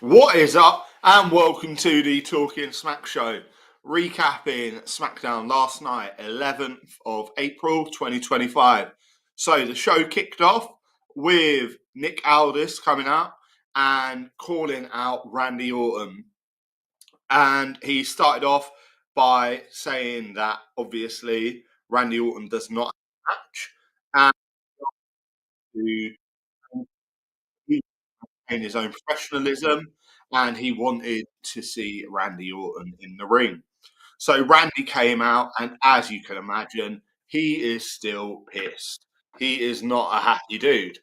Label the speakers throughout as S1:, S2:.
S1: What is up, and welcome to the Talking Smack Show, recapping SmackDown last night, 11th of April 2025. So the show kicked off with Nick Aldis coming out and calling out Randy Orton. And he started off by saying that obviously Randy Orton does not have a match and to in his own professionalism, and he wanted to see Randy Orton in the ring. So Randy came out, and as you can imagine, he is still pissed. He is not a happy dude.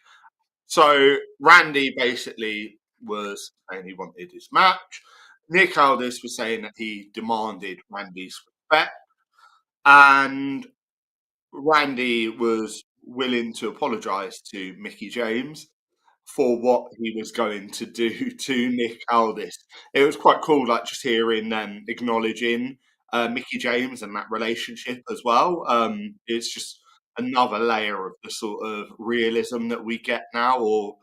S1: So Randy basically was saying he wanted his match. Nick Aldis was saying that he demanded Randy's respect, and Randy was willing to apologise to Mickey James for what he was going to do to Nick Aldis. It was quite cool, like just hearing them acknowledging Mickey James and that relationship as well. It's just another layer of the sort of realism that we get now, or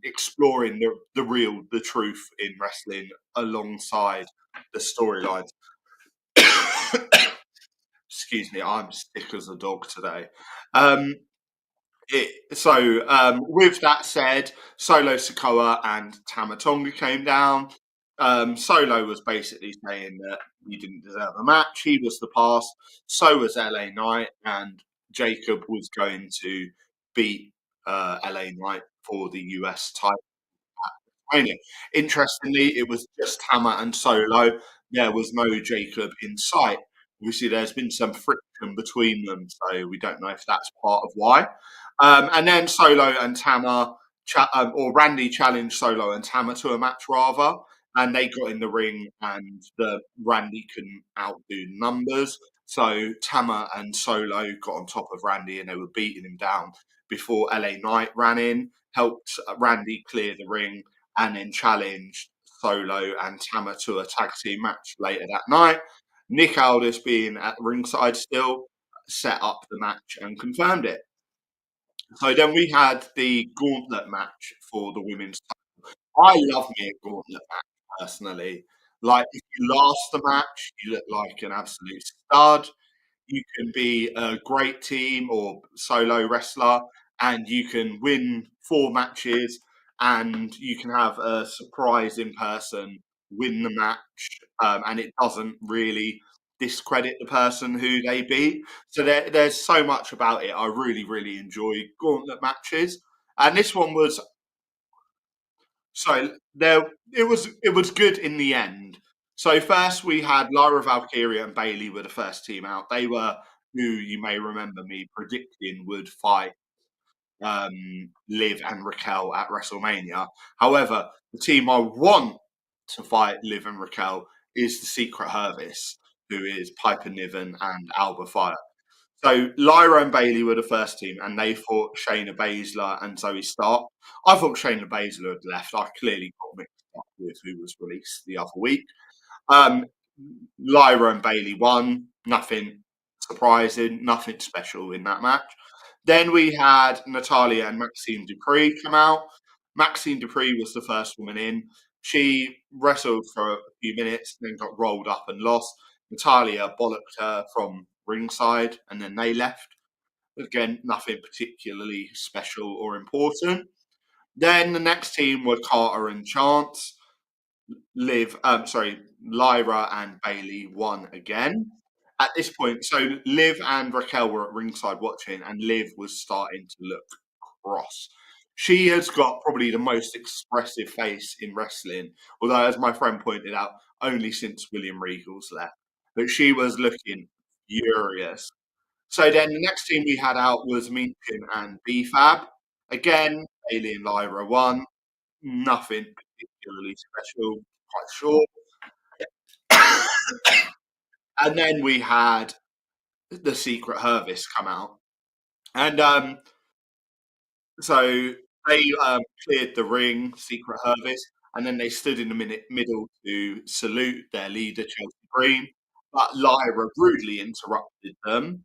S1: exploring the truth in wrestling alongside the storylines. Excuse me, I'm sick as a dog today. Um, with that said, Solo Sikoa and Tama Tonga came down. Solo was basically saying that he didn't deserve a match. He was the past. So was LA Knight, and Jacob was going to beat LA Knight for the US title. Interestingly, it was just Tama and Solo. There was no Jacob in sight. Obviously, there's been some friction between them, so we don't know if that's part of why. And then Solo and Tama, or Randy challenged Solo and Tama to a match rather, and they got in the ring, and the Randy couldn't outdo numbers. So Tama and Solo got on top of Randy, and they were beating him down before LA Knight ran in, helped Randy clear the ring, and then challenged Solo and Tama to a tag team match later that night. Nick Aldis, being at ringside still, set up the match and confirmed it. So then we had the gauntlet match for the women's title. I love me a gauntlet match personally. Like, if you last the match, you look like an absolute stud. You can be a great team or solo wrestler, and you can win 4 matches, and you can have a surprising person win the match, and it doesn't really discredit the person who they beat. So there's so much about it. I really, really enjoy gauntlet matches, and this one was so there. It was good in the end. So first we had Lyra Valkyria and Bailey were the first team out. They were who you may remember me predicting would fight Liv and Raquel at WrestleMania. However, the team I want to fight Liv and Raquel is the Secret Service, who is Piper Niven and Alba Fire. So Lyra and Bailey were the first team, and they fought Shayna Baszler and Zoe Stark. I thought Shayna Baszler had left. I clearly got mixed up with who was released the other week. Um, Lyra and Bailey won. Nothing surprising, nothing special in that match. Then we had Natalia and Maxine Dupree come out. Maxine Dupree was the first woman in. She wrestled for a few minutes, then got rolled up and lost. Natalia bollocked her from ringside, and then they left. Again, nothing particularly special or important. Then the next team were Carter and Chance. Lyra and Bailey won again. At this point, so Liv and Raquel were at ringside watching, and Liv was starting to look cross. She has got probably the most expressive face in wrestling, although, as my friend pointed out, only since William Regal's left. But she was looking furious. So then the next team we had out was Minchin and BFAB. Again, Bailey and Lyra won. Nothing particularly special, quite short. And then we had the Secret Service come out. And so they cleared the ring, Secret Service, and then they stood in the middle to salute their leader, Chelsea Green. But Lyra rudely interrupted them.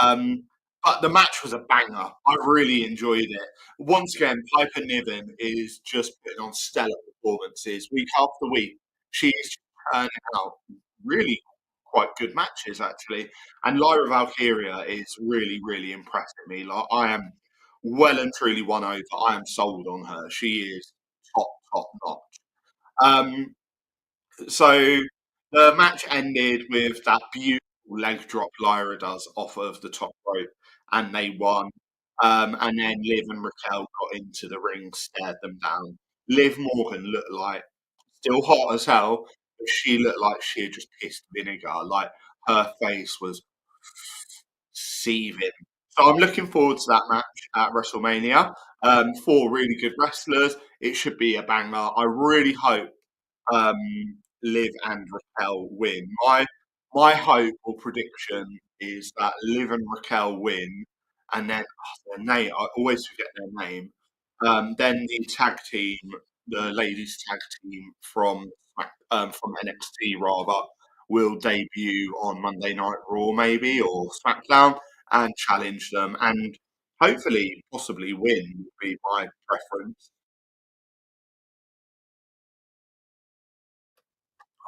S1: Um, but the match was a banger. I really enjoyed it. Once again, Piper Niven is just putting on stellar performances week after week. She's turning out really quite good matches actually. And Lyra Valkyria is really, really impressing me. Like I am well and truly won over. I am sold on her. She is top notch. Um, so the match ended with that beautiful leg drop Lyra does off of the top rope, and they won. And then Liv and Raquel got into the ring, stared them down. Liv Morgan looked like still hot as hell, but she looked like she had just pissed vinegar. Like her face was seething. So I'm looking forward to that match at WrestleMania. Four really good wrestlers. It should be a banger. I really hope um, Liv and Raquel win. My hope or prediction is that Liv and Raquel win, and then their name I always forget their name. Then the tag team, the ladies tag team from NXT rather, will debut on Monday Night Raw maybe or SmackDown and challenge them, and hopefully possibly win would be my preference.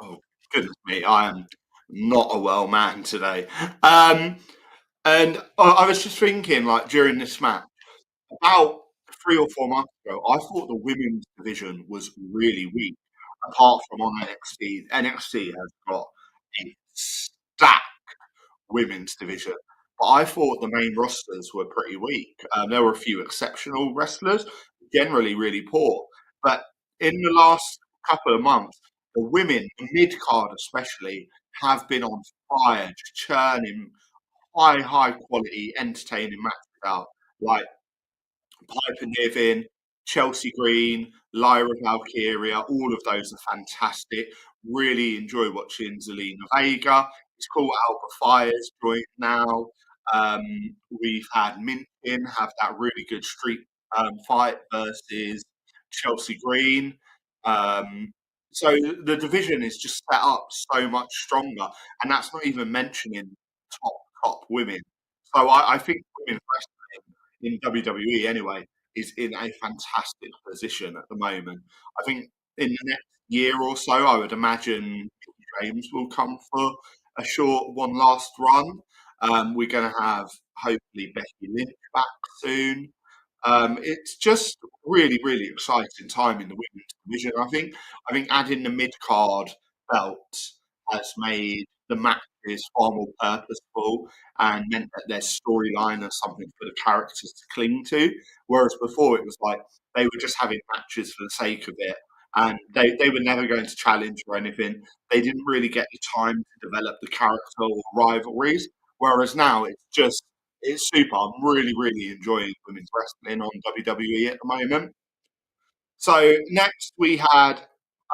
S1: Oh, goodness me, I am not a well man today. Um, and I was just thinking, like, during this match, about 3 or 4 months ago, I thought the women's division was really weak, apart from on NXT. NXT has got a stack women's division. But I thought the main rosters were pretty weak. There were a few exceptional wrestlers, generally really poor. But in the last couple of months, the women, the mid card especially, have been on fire, just churning high quality, entertaining matches out. Like Piper Niven, Chelsea Green, Lyra Valkyria, all of those are fantastic. Really enjoy watching Zelina Vega. It's cool Alba Fire's joined now. Um, we've had Minton have that really good street fight versus Chelsea Green. Um, so the division is just set up so much stronger, and that's not even mentioning top women. So I think women wrestling in WWE anyway is in a fantastic position at the moment. I think in the next year or so, I would imagine Mickie James will come for a short one last run. We're going to have hopefully Becky Lynch back soon. It's just really exciting time in the women's division. I think adding the mid card belt has made the matches far more purposeful and meant that their storyline is something for the characters to cling to. Whereas before it was like they were just having matches for the sake of it. And they were never going to challenge or anything. They didn't really get the time to develop the character or rivalries. Whereas now it's super. I'm really enjoying women's wrestling on WWE at the moment. So next we had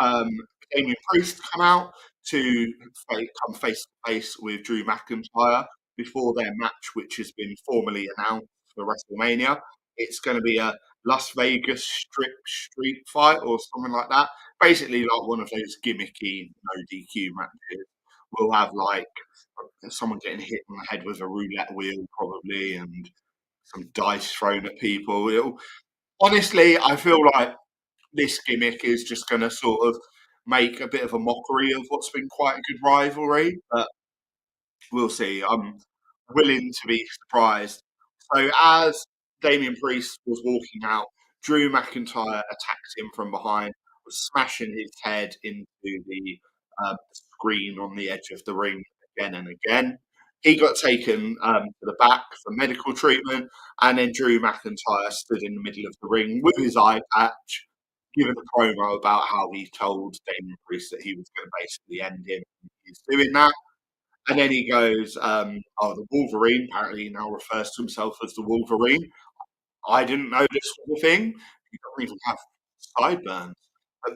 S1: um, Damian Priest come out to come face to face with Drew McIntyre before their match, which has been formally announced for WrestleMania. It's going to be a Las Vegas strip street fight or something like that. Basically, like one of those gimmicky no DQ matches. We'll have like someone getting hit on the head with a roulette wheel, probably, and some dice thrown at people. Honestly, I feel like this gimmick is just going to sort of make a bit of a mockery of what's been quite a good rivalry, but we'll see. I'm willing to be surprised. So as Damian Priest was walking out, Drew McIntyre attacked him from behind, was smashing his head into the screen on the edge of the ring again and again. He got taken to the back for medical treatment, and then Drew McIntyre stood in the middle of the ring with his eye patch, giving a promo about how he told Damian Priest that he was going to basically end him. He's doing that. And then he goes, "Oh, the Wolverine." Apparently, he now refers to himself as the Wolverine. I didn't know this was a thing. He doesn't even have sideburns. But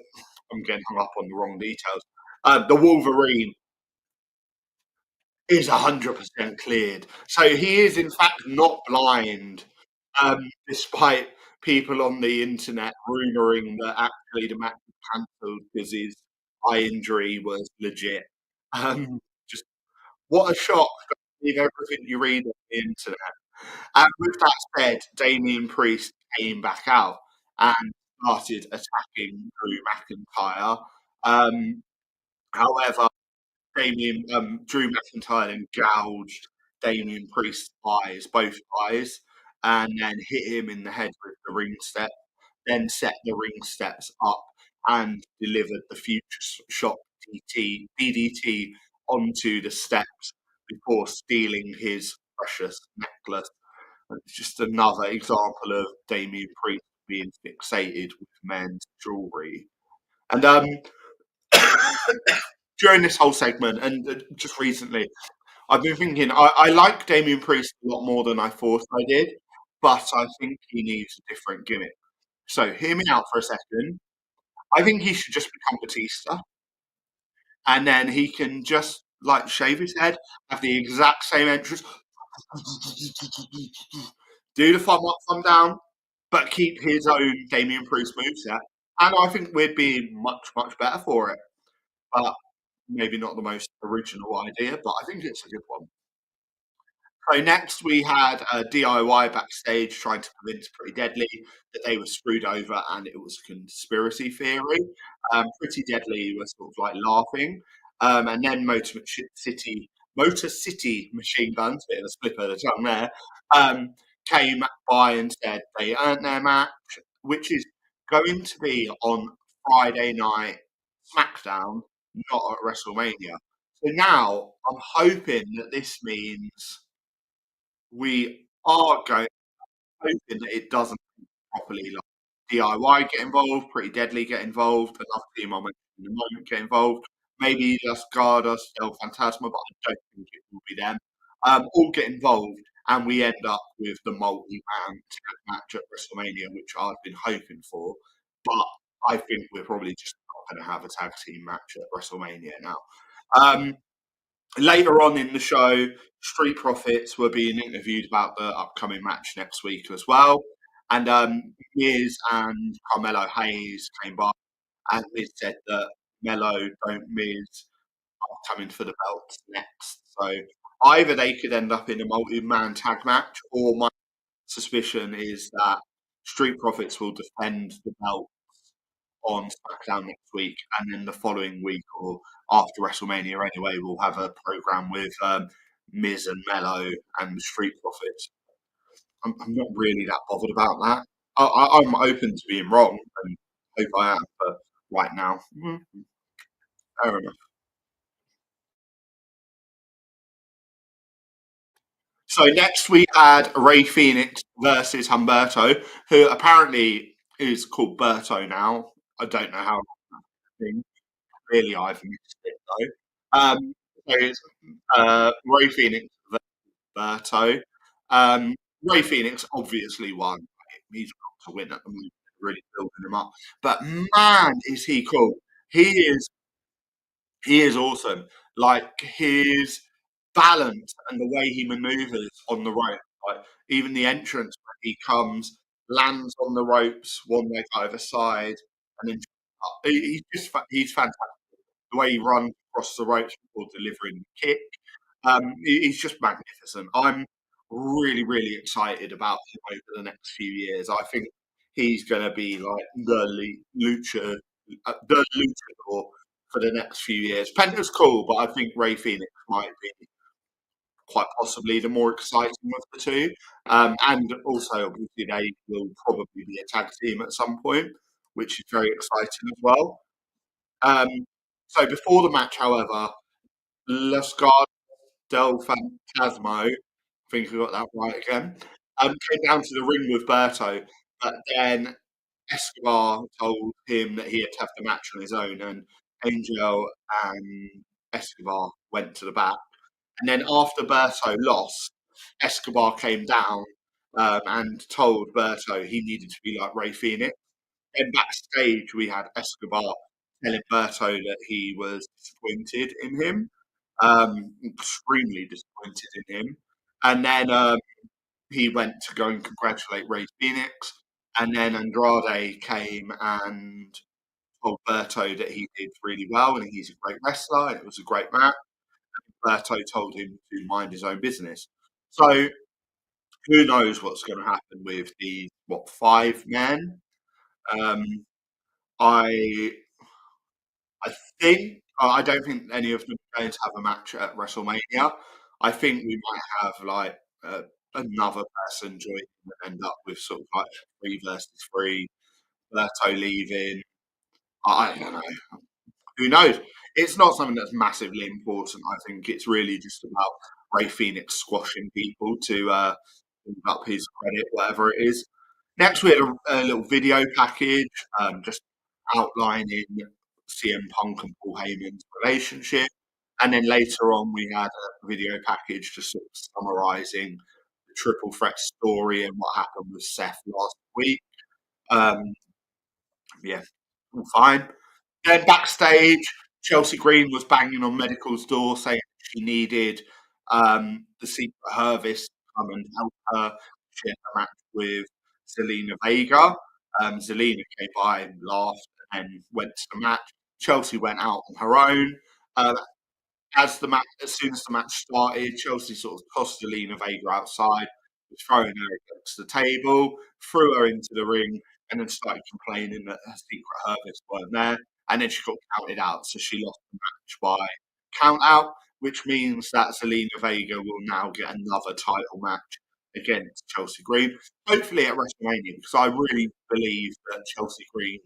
S1: I'm getting hung up on the wrong details. The Wolverine is 100% cleared, so he is in fact not blind, despite people on the internet rumoring that actually the match was cancelled because his eye injury was legit. Just what a shock! Believe everything you read on the internet. And with that said, Damian Priest came back out, and started attacking Drew McIntyre. Um, However, Drew McIntyre then gouged Damian Priest's eyes, both eyes, and then hit him in the head with the ring step, then set the ring steps up and delivered the future shock DDT onto the steps before stealing his precious necklace. It's just another example of Damian Priest being fixated with men's jewellery. And during this whole segment and just recently, I've been thinking I like Damian Priest a lot more than I thought I did, but I think he needs a different gimmick. So hear me out for a second. I think he should just become Batista, and then he can just like shave his head, have the exact same entrance, do the thumb up, thumb down, but keep his own Damian Priest moveset. And I think we'd be much, much better for it. But maybe not the most original idea, but I think it's a good one. So next we had a DIY backstage trying to convince Pretty Deadly that they were screwed over and it was a conspiracy theory. Pretty Deadly was sort of like laughing, and then Motor City Machine Guns, bit of a slip of the tongue there, um, came by and said they earned their match, which is going to be on Friday night SmackDown, not at WrestleMania. So now I'm hoping that this means we are going hoping that it doesn't properly like DIY get involved, Pretty Deadly get involved, another team I mentioned in the moment get involved. Maybe just Stardust, El Phantasma, but I don't think it will be them. All get involved, and we end up with the multi-man tag match at WrestleMania, which I've been hoping for. But I think we're probably just not going to have a tag team match at WrestleMania now. Um, Later on in the show, Street Profits were being interviewed about the upcoming match next week as well. And Miz and Carmelo Hayes came by, and Miz said that Melo, don't Miz, are coming for the belts next. So either they could end up in a multi-man tag match, or my suspicion is that Street Profits will defend the belt on SmackDown next week, and then the following week or after WrestleMania anyway, we'll have a program with Miz and Mello and the Street Profits. I'm not really that bothered about that. I'm open to being wrong, and hope I am, but right now, fair enough. So next we had Rey Fenix versus Humberto, who apparently is called Berto now. I don't know how. Really, I've missed it though. So it's Rey Fenix versus Berto. Rey Fenix obviously won. He's got to win at the moment, really building him up. But man, is he cool! He is he is awesome. Like his balance and the way he maneuvers on the rope, like even the entrance when he comes, lands on the ropes, one leg either side, and then he's fantastic. The way he runs across the ropes before delivering the kick, he's just magnificent. I'm really, really excited about him over the next few years. I think he's going to be like the luchador for the next few years. Penta's cool, but I think Rey Fenix might be quite possibly the more exciting of the two. And also, obviously, they will probably be a tag team at some point, which is very exciting as well. Um, so before the match, however, Los del Fantasmo, I think I got that right again, came down to the ring with Berto, but then Escobar told him that he had to have the match on his own, and Angel and Escobar went to the back. And then after Berto lost, Escobar came down and told Berto he needed to be like Rey Fenix. Then backstage, we had Escobar telling Berto that he was disappointed in him, extremely disappointed in him. And then he went to go and congratulate Rey Fenix. And then Andrade came and told Berto that he did really well and he's a great wrestler and it was a great match. Berto told him to mind his own business. So who knows what's going to happen with the 5 men? Um, I I think I don't think any of them are going to have a match at WrestleMania. I think we might have like another person join and end up with sort of like 3 versus 3, Berto leaving. I don't know. Who knows? It's not something that's massively important. I think it's really just about Ray Phoenix squashing people to build up his credit, whatever it is. Next, we had a little video package just outlining CM Punk and Paul Heyman's relationship. And then later on, we had a video package just sort of summarizing the triple threat story and what happened with Seth last week. Um, yeah, all fine. Then backstage, Chelsea Green was banging on Medical's door saying she needed the Secret Service to come and help her. She had a match with Zelina Vega. Zelina came by and laughed and went to the match. Chelsea went out on her own. Uh, as soon as the match started, Chelsea sort of tossed Zelina Vega outside, was throwing her against the table, threw her into the ring, and then started complaining that her secret Hervis weren't there. And then she got counted out, so she lost the match by count out, which means that Zelina Vega will now get another title match against Chelsea Green, hopefully at WrestleMania, because I really believe that Chelsea Green,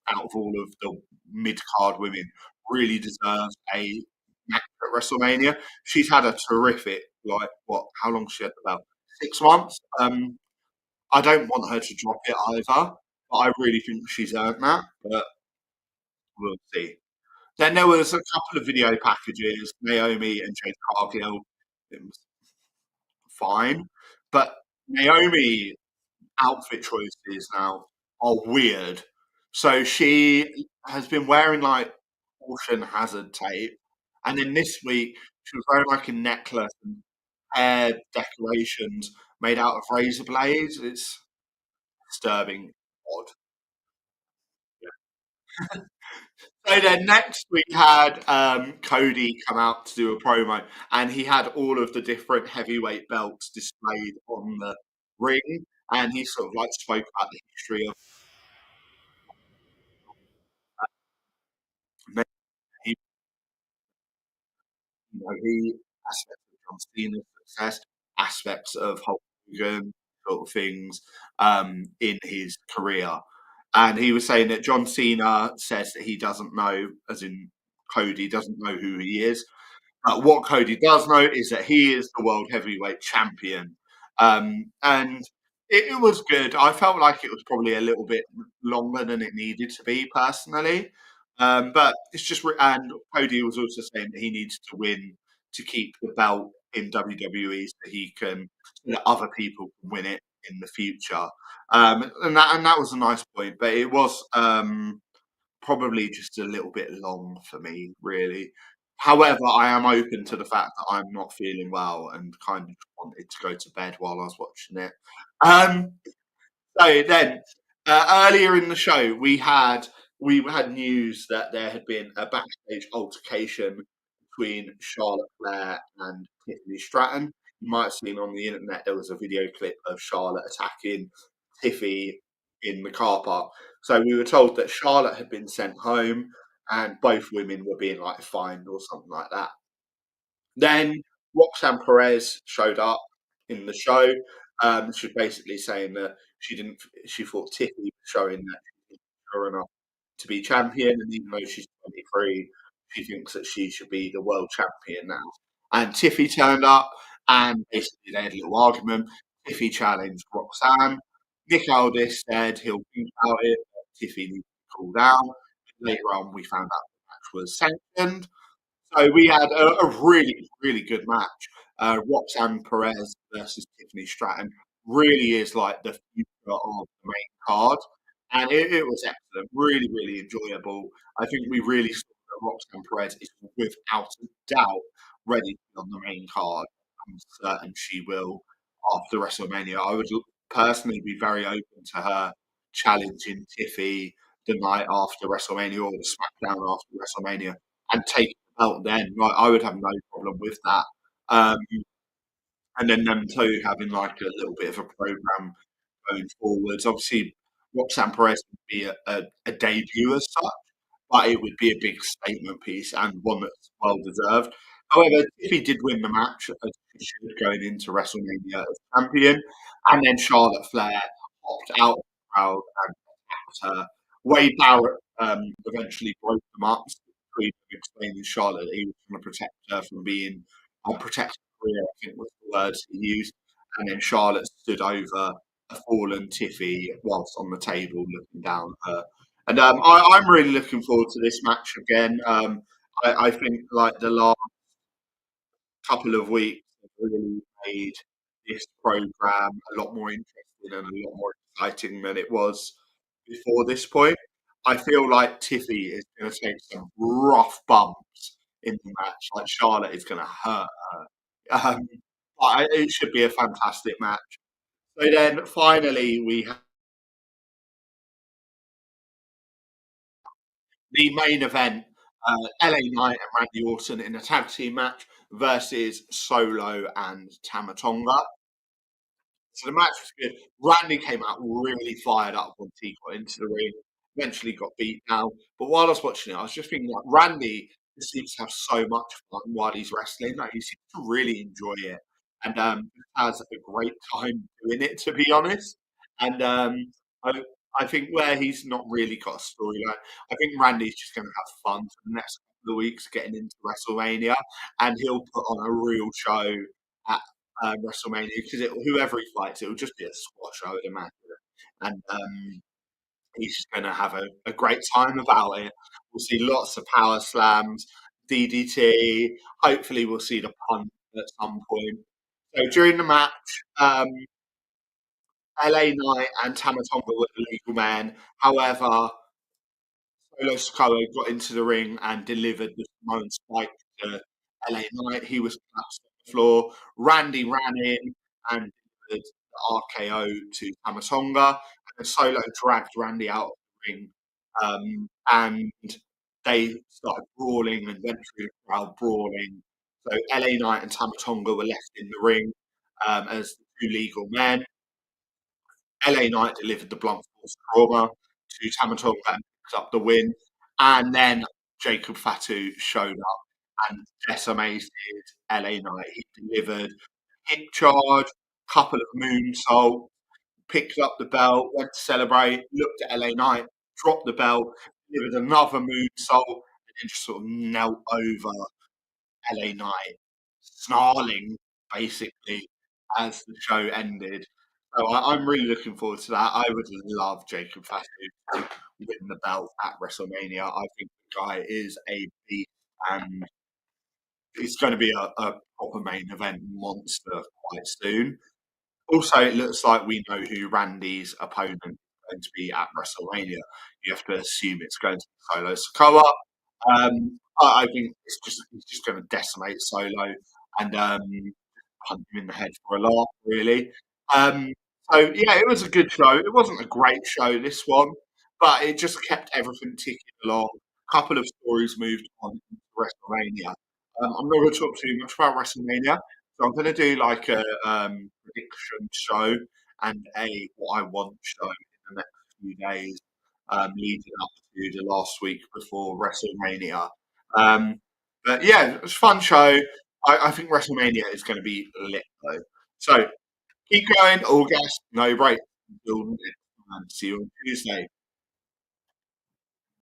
S1: out of all of the mid card women, really deserves a match at WrestleMania. She's had a terrific, like, what? How long she had the belt? 6 months. I don't want her to drop it either, but I really think she's earned that. But we'll see. Then there was a couple of video packages, Naomi and Jade Cargill. It was fine, but Naomi outfit choices now are weird. So she has been wearing like caution hazard tape, and then this week she was wearing like a necklace and hair decorations made out of razor blades. It's disturbing, odd. So then next we had Cody come out to do a promo, and he had all of the different heavyweight belts displayed on the ring, and he sort of like spoke about the history of he, he aspects of John Cena's success, aspects of Hulk Hogan, sort of things in his career. And he was saying that John Cena says that he doesn't know, as in Cody doesn't know who he is. What Cody does know is that he is the world heavyweight champion. And it was good. I felt like it was probably a little bit longer than it needed to be, personally. But it's just, and Cody was also saying that he needs to win to keep the belt in WWE so he can, so that other people can win it in the future. And that was a nice point, but it was probably just a little bit long for me, really. However, I am open to the fact that I'm not feeling well and kind of wanted to go to bed while I was watching it. Um, so then, earlier in the show, we had news that there had been a backstage altercation between Charlotte Flair and Tiffany Stratton. You might have seen on the internet there was a video clip of Charlotte attacking Tiffy in the car park. So we were told that Charlotte had been sent home and both women were being like fined or something like that. Then Roxanne Perez showed up in the show. She was basically saying that she thought Tiffy was showing that she's mature enough to be champion, and even though she's 23, she thinks that she should be the world champion now. And Tiffy turned up, and basically they had a little argument. Tiffy challenged Roxanne. Nick Aldis said he'll think about it, but Tiffy needs to cool down. Later on, we found out the match was sanctioned. So we had a really, really good match. Roxanne Perez versus Tiffany Stratton really is like the future of the main card. And it was excellent, really, really enjoyable. I think we really saw that Roxanne Perez is without a doubt ready to be on the main card. I'm certain she will after WrestleMania. I would personally be very open to her challenging Tiffy the night after WrestleMania or the SmackDown after WrestleMania and taking the belt then. Like, I would have no problem with that. Um, and then them two having like a little bit of a program going forwards. Obviously, Roxanne Perez would be a debut as such, but it would be a big statement piece and one that's well deserved. However, Tiffy did win the match as she should going into WrestleMania as champion, and then Charlotte Flair hopped out of the crowd and attacked her. Wade Barrett eventually broke them up between them, explaining Charlotte that he was going to protect her from being protect her career, I think was the words he used. And then Charlotte stood over a fallen Tiffy whilst on the table looking down at her. And I'm really looking forward to this match again. I think like the last couple of weeks have really made this program a lot more interesting and a lot more exciting than it was before this point. I feel like Tiffy is going to take some rough bumps in the match. Like Charlotte is going to hurt her. But it should be a fantastic match. So then finally we have the main event, LA Knight and Randy Orton in a tag team match versus Solo and Tama Tonga. So the match was good. Randy came out really fired up once he got into the ring. Eventually got beat down. But while I was watching it, I was just thinking like Randy just seems to have so much fun while he's wrestling. Like he seems to really enjoy it. And has a great time doing it, to be honest. And I, I think where he's not really got a storyline, I think Randy's just going to have fun for the next couple of weeks getting into WrestleMania, and he'll put on a real show at WrestleMania because whoever he fights, it will just be a squash, I would imagine. And he's just going to have a great time about it. We'll see lots of power slams, DDT. Hopefully, we'll see the punt at some point. So during the match, LA Knight and Tama Tonga were the legal men. However, Solo Sikoa got into the ring and delivered the Samoan spike to LA Knight. He was collapsed on the floor. Randy ran in and delivered the RKO to Tama Tonga. And Solo dragged Randy out of the ring. And they started brawling and went through the crowd brawling. So LA Knight and Tama Tonga were left in the ring as the two legal men. LA Knight delivered the blunt force trauma to Tama Tonga and picked up the win. And then Jacob Fatu showed up and decimated LA Knight. He delivered a hip charge, couple of moonsaults, picked up the belt, went to celebrate, looked at LA Knight, dropped the belt, delivered another moonsault, and then just sort of knelt over LA Knight, snarling basically as the show ended. So I'm really looking forward to that. I would love Jacob Fatu to win the belt at WrestleMania. I think the guy is a beast and it's going to be a proper main event monster quite soon. Also, it looks like we know who Randy's opponent is going to be at WrestleMania. You have to assume it's going to be Solo Sikoa. I think he's just going to decimate Solo and punch him in the head for a laugh, really. Um, so yeah, it was a good show. It wasn't a great show, this one, but it just kept everything ticking along. A couple of stories moved on to WrestleMania. I'm not going to talk too much about WrestleMania, so I'm going to do like a prediction show and a what I want show in the next few days, leading up to the last week before WrestleMania. Um, but yeah, it was a fun show. I think WrestleMania is going to be lit though. So keep going, all gas, no break. Until next time. See you on Tuesday.